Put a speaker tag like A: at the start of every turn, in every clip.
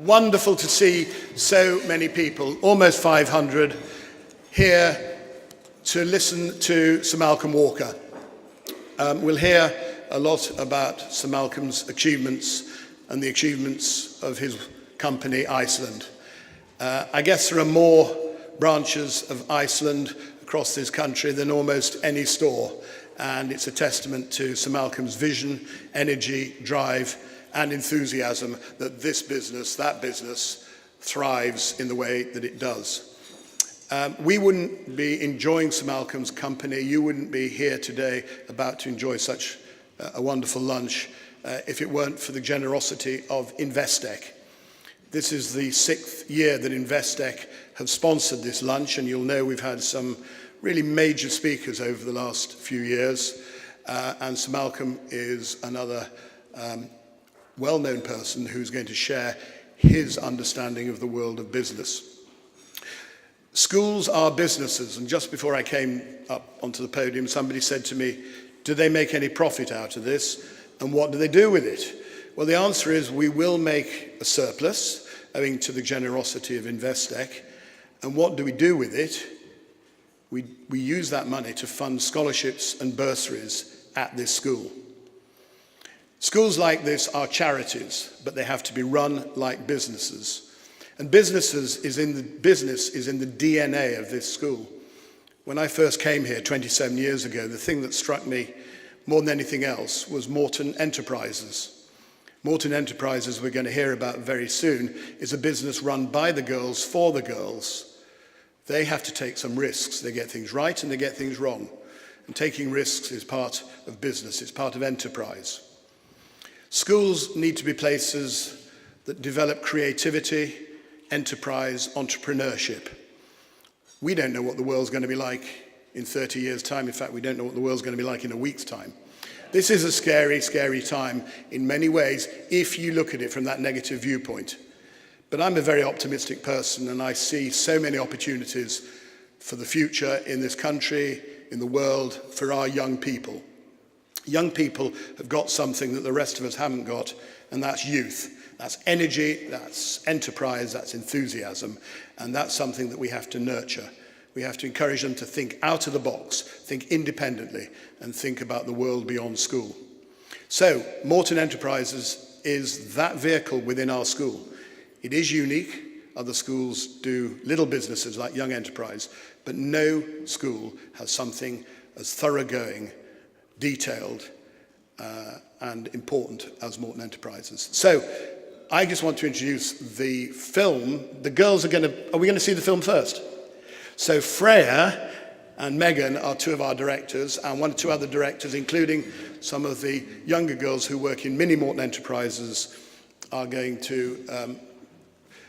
A: Wonderful to see so many people, almost 500, here to listen to Sir Malcolm Walker. We'll hear a lot about Sir Malcolm's achievements and the achievements of his company, Iceland. I guess there are more branches of Iceland across this country than almost any store, and it's a testament to Sir Malcolm's vision, energy, drive, and enthusiasm that this business, that business, thrives in the way that it does. We wouldn't be enjoying Sir Malcolm's company, you wouldn't be here today about to enjoy such a wonderful lunch if it weren't for the generosity of Investec. This is the 6th year that Investec have sponsored this lunch, and you'll know we've had some really major speakers over the last few years, and Sir Malcolm is another well-known person who's going to share his understanding of the world of business. Schools are businesses, and just before I came up onto the podium, somebody said to me, do they make any profit out of this, and what do they do with it? Well, the answer is we will make a surplus, owing to the generosity of Investec, and what do we do with it? We use that money to fund scholarships and bursaries at this school. Schools like this are charities, but they have to be run like businesses. And business is in the DNA of this school. When I first came here 27 years ago, the thing that struck me more than anything else was Moreton Enterprises. Moreton Enterprises, we're going to hear about very soon, is a business run by the girls for the girls. They have to take some risks. They get things right and they get things wrong. And taking risks is part of business, it's part of enterprise. Schools need to be places that develop creativity, enterprise, entrepreneurship. We don't know what the world's going to be like in 30 years' time. In fact, we don't know what the world's going to be like in a week's time. This is a scary, scary time in many ways if you look at it from that negative viewpoint. But I'm a very optimistic person, and I see so many opportunities for the future in this country, in the world, for our young people. Young people have got something that the rest of us haven't got, and that's youth. That's energy, that's enterprise, that's enthusiasm, and that's something that we have to nurture. We have to encourage them to think out of the box, think independently, and think about the world beyond school. So, Moreton Enterprises is that vehicle within our school. It is unique. Other schools do little businesses like Young Enterprise, but no school has something as thoroughgoing, detailed, and important as Moreton Enterprises. So, I just want to introduce the film. The girls are we going to see the film first? So Freya and Megan are two of our directors, and two other directors, including some of the younger girls who work in mini Moreton Enterprises, are going to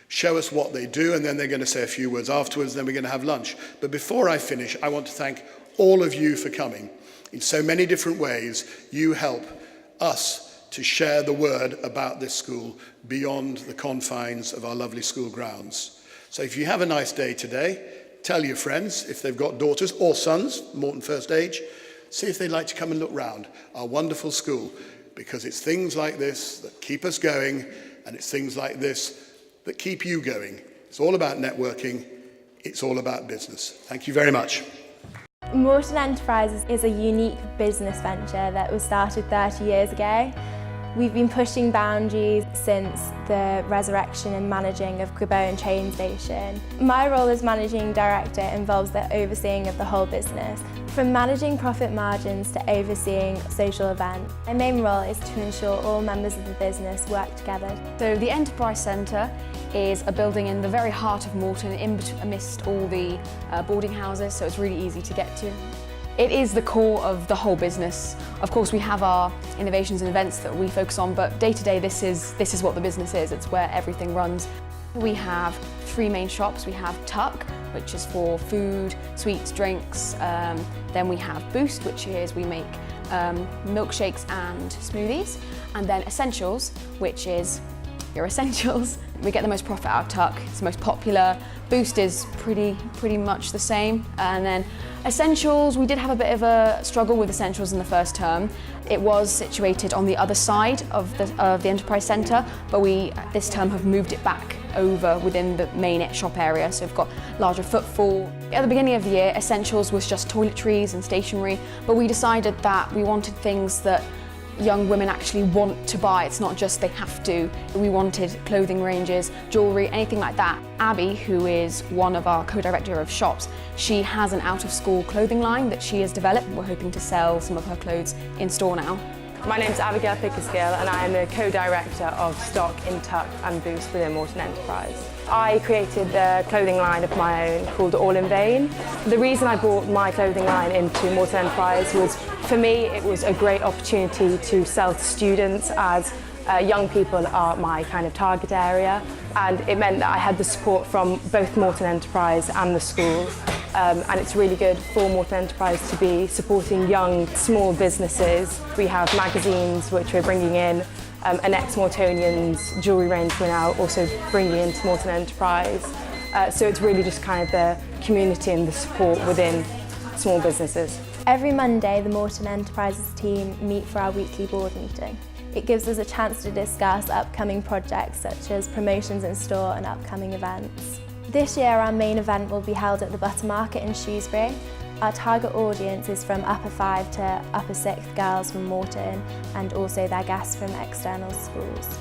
A: show us what they do, and then they're going to say a few words afterwards, then we're going to have lunch. But before I finish, I want to thank all of you for coming. In so many different ways, you help us to share the word about this school beyond the confines of our lovely school grounds. So if you have a nice day today, tell your friends, if they've got daughters or sons, Moreton First Age, see if they'd like to come and look round our wonderful school, because it's things like this that keep us going, and it's things like this that keep you going. It's all about networking, it's all about business. Thank you very much.
B: Moreton Enterprises is a unique business venture that was started 30 years ago. We've been pushing boundaries since the resurrection and managing of Grebowen train station. My role as managing director involves the overseeing of the whole business, from managing profit margins to overseeing social events. My main role is to ensure all members of the business work together.
C: So the Enterprise Centre is a building in the very heart of Moreton, amidst all the boarding houses, so it's really easy to get to. It is the core of the whole business. Of course, we have our innovations and events that we focus on, but day to day, this is what the business is. It's where everything runs. We have 3 main shops. We have Tuck, which is for food, sweets, drinks. Then we have Boost, which is we make milkshakes and smoothies. And then Essentials, which is your essentials. We get the most profit out of Tuck, it's the most popular. Boost is pretty much the same. And then essentials, we did have a bit of a struggle with essentials in the first term. It was situated on the other side of the Enterprise Centre, but we this term have moved it back over within the main shop area, so we've got larger footfall. At the beginning of the year, essentials was just toiletries and stationery, but we decided that we wanted things that young women actually want to buy. It's not just they have to. We wanted clothing ranges, jewellery, anything like that. Abby, who is one of our co-director of shops, she has an out-of-school clothing line that she has developed. We're hoping to sell some of her clothes in store now.
D: My name's Abigail Pickersgill and I am the co-director of stock in Tuck and Boost within Moreton Enterprise. I created the clothing line of my own called All in Vain. The reason I brought my clothing line into Moreton Enterprise was, for me, it was a great opportunity to sell to students, as young people are my kind of target area, and it meant that I had the support from both Moreton Enterprise and the school. And it's really good for Moreton Enterprise to be supporting young, small businesses. We have magazines which we're bringing in, an ex-Mortonians jewellery range we're now also bringing into Moreton Enterprise. So it's really just kind of the community and the support within small businesses.
B: Every Monday, the Moreton Enterprises team meet for our weekly board meeting. It gives us a chance to discuss upcoming projects such as promotions in store and upcoming events. This year our main event will be held at the Butter Market in Shrewsbury. Our target audience is from upper 5 to upper 6th girls from Moreton and also their guests from external schools.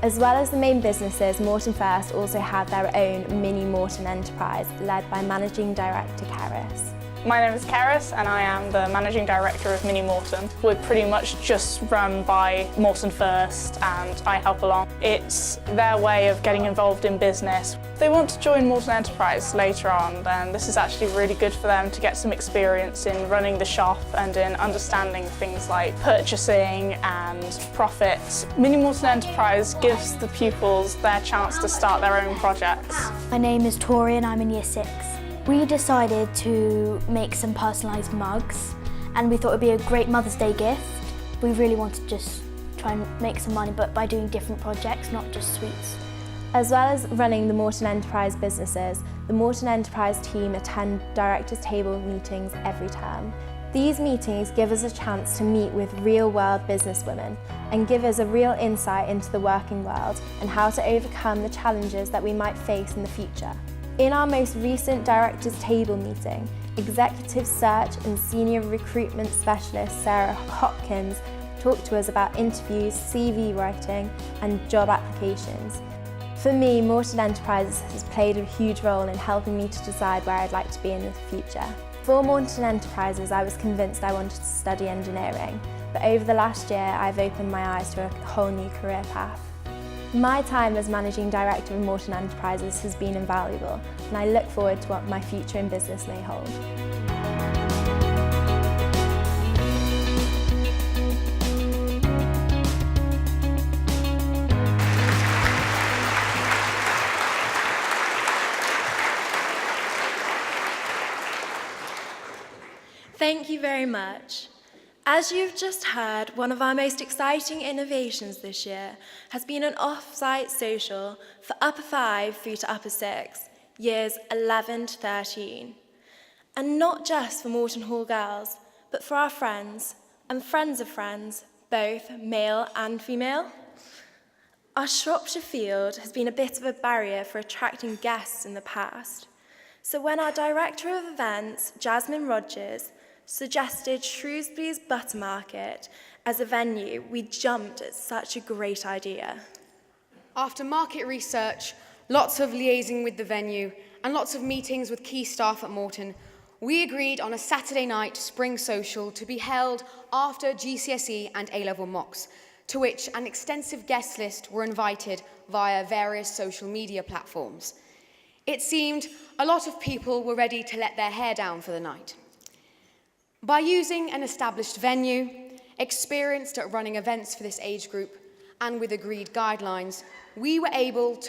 B: As well as the main businesses, Moreton First also have their own mini Moreton Enterprise led by Managing Director Karis.
E: My name is Karis and I am the Managing Director of Mini Moreton. We're pretty much just run by Moreton First and I help along. It's their way of getting involved in business. If they want to join Moreton Enterprise later on, then this is actually really good for them to get some experience in running the shop and in understanding things like purchasing and profits. Mini Moreton Enterprise gives the pupils their chance to start their own projects.
F: My name is Tori and I'm in Year 6. We decided to make some personalised mugs and we thought it would be a great Mother's Day gift. We really wanted to just try and make some money, but by doing different projects, not just sweets.
B: As well as running the Moreton Enterprise businesses, the Moreton Enterprise team attend directors' table meetings every term. These meetings give us a chance to meet with real-world businesswomen and give us a real insight into the working world and how to overcome the challenges that we might face in the future. In our most recent directors' table meeting, Executive Search and Senior Recruitment Specialist Sarah Hopkins talked to us about interviews, CV writing and job applications. For me, Moreton Enterprises has played a huge role in helping me to decide where I'd like to be in the future. For Moreton Enterprises, I was convinced I wanted to study engineering, but over the last year I've opened my eyes to a whole new career path. My time as Managing Director of Moreton Enterprises has been invaluable, and I look forward to what my future in business may hold. Thank you very much. As you've just heard, one of our most exciting innovations this year has been an off-site social for upper 5 through to upper 6, years 11 to 13. And not just for Moreton Hall girls, but for our friends and friends of friends, both male and female. Our Shropshire field has been a bit of a barrier for attracting guests in the past. So when our Director of Events, Jasmine Rogers, suggested Shrewsbury's Butter Market as a venue, we jumped at such a great idea.
G: After market research, lots of liaising with the venue, and lots of meetings with key staff at Moreton, we agreed on a Saturday night spring social to be held after GCSE and A-level mocks, to which an extensive guest list were invited via various social media platforms. It seemed a lot of people were ready to let their hair down for the night. By using an established venue, experienced at running events for this age group, and with agreed guidelines, we were able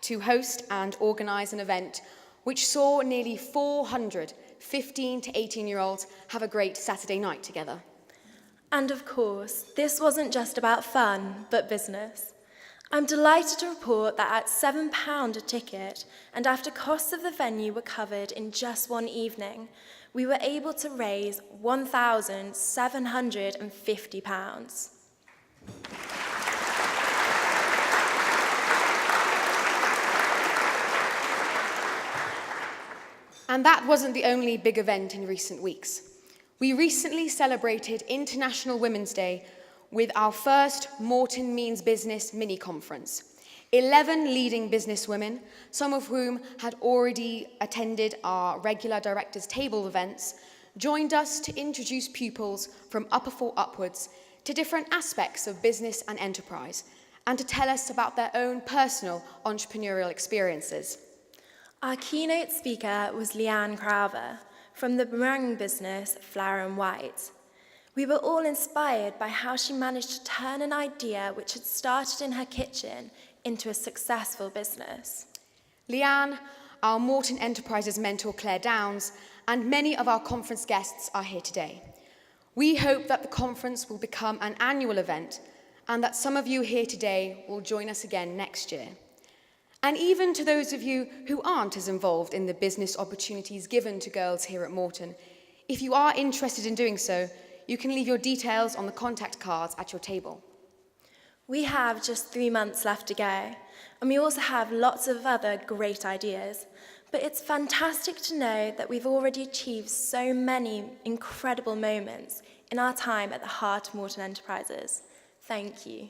G: to host and organise an event which saw nearly 400 15 to 18-year-olds have a great Saturday night together.
B: And of course, this wasn't just about fun, but business. I'm delighted to report that at £7 a ticket, and after costs of the venue were covered in just one evening, we were able to raise £1,750.
G: And that wasn't the only big event in recent weeks. We recently celebrated International Women's Day with our first Moreton Means Business mini-conference. 11 leading businesswomen, some of whom had already attended our regular directors' table events, joined us to introduce pupils from Upper Four upwards to different aspects of business and enterprise, and to tell us about their own personal entrepreneurial experiences.
B: Our keynote speaker was Leanne Crowther from the meringue business Flower & White. We were all inspired by how she managed to turn an idea which had started in her kitchen into a successful business.
G: Leanne, our Moreton Enterprises mentor Claire Downs, and many of our conference guests are here today. We hope that the conference will become an annual event and that some of you here today will join us again next year. And even to those of you who aren't as involved in the business opportunities given to girls here at Moreton, if you are interested in doing so, you can leave your details on the contact cards at your table.
B: We have just 3 months left to go, and we also have lots of other great ideas. But it's fantastic to know that we've already achieved so many incredible moments in our time at the heart of Moreton Enterprises. Thank you.